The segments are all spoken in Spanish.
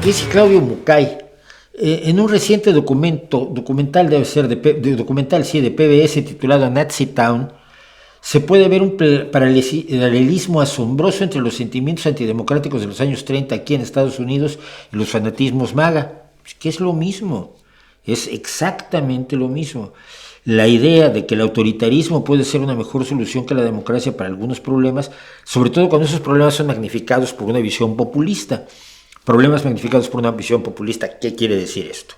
Dice Claudio Mucay, en un reciente documental debe ser de PBS titulado Nazi Town, se puede ver un paralelismo asombroso entre los sentimientos antidemocráticos de los años 30 aquí en Estados Unidos y los fanatismos MAGA, que es lo mismo, es exactamente lo mismo. La idea de que el autoritarismo puede ser una mejor solución que la democracia para algunos problemas, sobre todo cuando esos problemas son magnificados por una visión populista. Problemas magnificados por una visión populista, ¿qué quiere decir esto?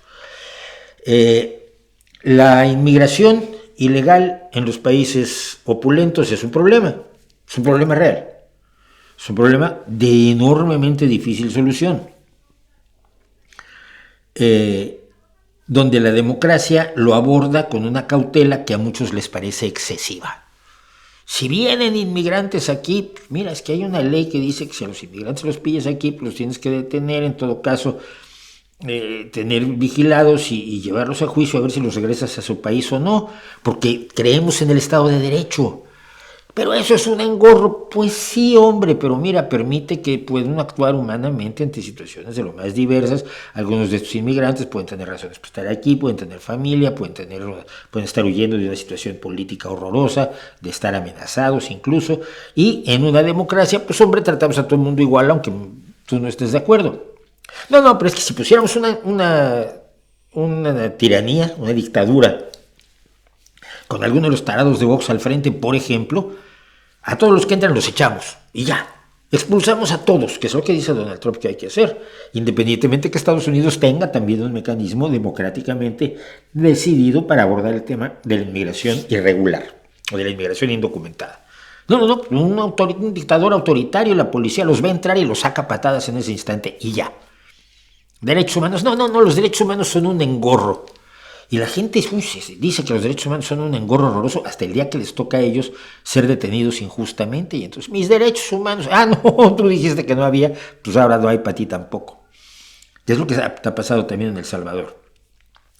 La inmigración ilegal en los países opulentos es un problema real, es un problema de enormemente difícil solución, donde la democracia lo aborda con una cautela que a muchos les parece excesiva. Si vienen inmigrantes aquí, mira, es que hay una ley que dice que si a los inmigrantes los pillas aquí, pues los tienes que detener, en todo caso, tener vigilados y llevarlos a juicio a ver si los regresas a su país o no, porque creemos en el Estado de Derecho. Pero eso es un engorro. Pues sí, hombre, pero mira, permite que puedan actuar humanamente ante situaciones de lo más diversas. Algunos de estos inmigrantes pueden tener razones para estar aquí, pueden tener familia, pueden estar huyendo de una situación política horrorosa, de estar amenazados incluso. Y en una democracia, pues hombre, tratamos a todo el mundo igual, aunque tú no estés de acuerdo. No, pero es que si pusiéramos una tiranía, una dictadura, con alguno de los tarados de Vox al frente, por ejemplo, a todos los que entran los echamos y ya, expulsamos a todos, que es lo que dice Donald Trump que hay que hacer, independientemente que Estados Unidos tenga también un mecanismo democráticamente decidido para abordar el tema de la inmigración irregular o de la inmigración indocumentada. No, un dictador autoritario, la policía los ve entrar y los saca a patadas en ese instante y ya. Derechos humanos, no, los derechos humanos son un engorro. Y la gente dice que los derechos humanos son un engorro horroroso hasta el día que les toca a ellos ser detenidos injustamente. Y entonces, mis derechos humanos, no, tú dijiste que no había, pues ahora no hay para ti tampoco. Y es lo que ha pasado también en El Salvador.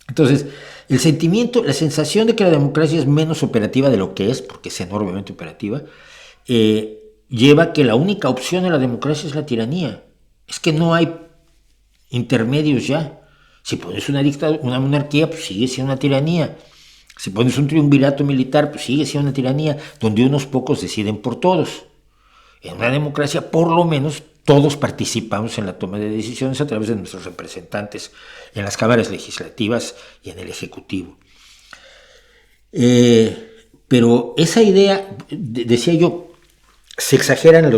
Entonces, el sentimiento, la sensación de que la democracia es menos operativa de lo que es, porque es enormemente operativa, lleva a que la única opción en la democracia es la tiranía. Es que no hay intermedios ya. Si pones una dictadura, una monarquía, pues sigue siendo una tiranía. Si pones un triunvirato militar, pues sigue siendo una tiranía, donde unos pocos deciden por todos. En una democracia, por lo menos, todos participamos en la toma de decisiones a través de nuestros representantes en las cámaras legislativas y en el Ejecutivo. Pero esa idea, decía yo, se exageran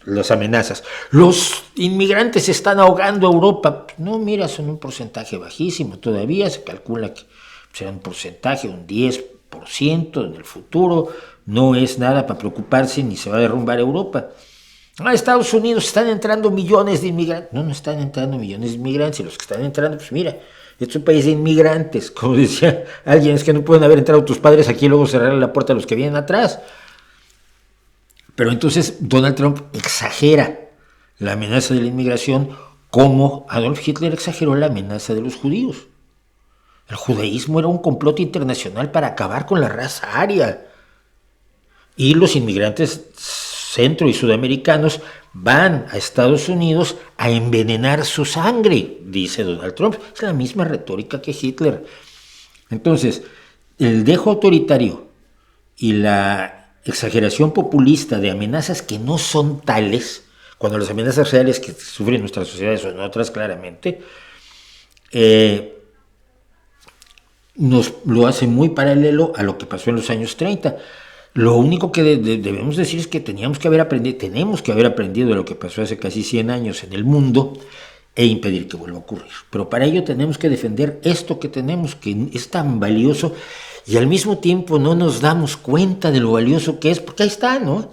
las amenazas. Los inmigrantes están ahogando a Europa. No, mira, son un porcentaje bajísimo. Todavía se calcula que será un porcentaje, un 10% en el futuro. No es nada para preocuparse ni se va a derrumbar Europa. A Estados Unidos están entrando millones de inmigrantes. No están entrando millones de inmigrantes. Y los que están entrando, pues mira, es un país de inmigrantes. Como decía alguien, es que no pueden haber entrado tus padres aquí y luego cerrar la puerta a los que vienen atrás. Pero entonces Donald Trump exagera la amenaza de la inmigración como Adolf Hitler exageró la amenaza de los judíos. El judaísmo era un complot internacional para acabar con la raza aria. Y los inmigrantes centro- y sudamericanos van a Estados Unidos a envenenar su sangre, dice Donald Trump. Es la misma retórica que Hitler. Entonces, el dejo autoritario y la exageración populista de amenazas que no son tales, cuando las amenazas reales que sufren nuestras sociedades son otras claramente, nos lo hace muy paralelo a lo que pasó en los años 30. Lo único que debemos decir es que tenemos que haber aprendido de lo que pasó hace casi 100 años en el mundo e impedir que vuelva a ocurrir. Pero para ello tenemos que defender esto que tenemos, que es tan valioso, y al mismo tiempo no nos damos cuenta de lo valioso que es, porque ahí está, ¿no?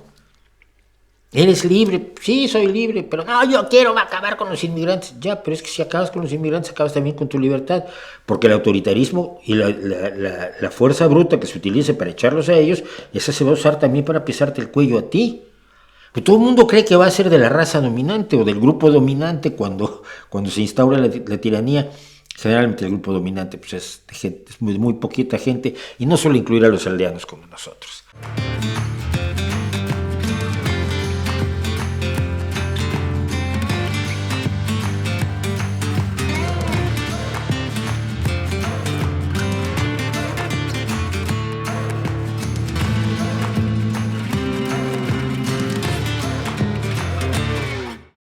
Eres libre, sí, soy libre, pero no, yo quiero acabar con los inmigrantes. Ya, pero es que si acabas con los inmigrantes, acabas también con tu libertad, porque el autoritarismo y la fuerza bruta que se utilice para echarlos a ellos, esa se va a usar también para pisarte el cuello a ti. Pues todo el mundo cree que va a ser de la raza dominante o del grupo dominante cuando se instaura la tiranía. Generalmente el grupo dominante pues es muy poquita gente, y no suele incluir a los aldeanos como nosotros.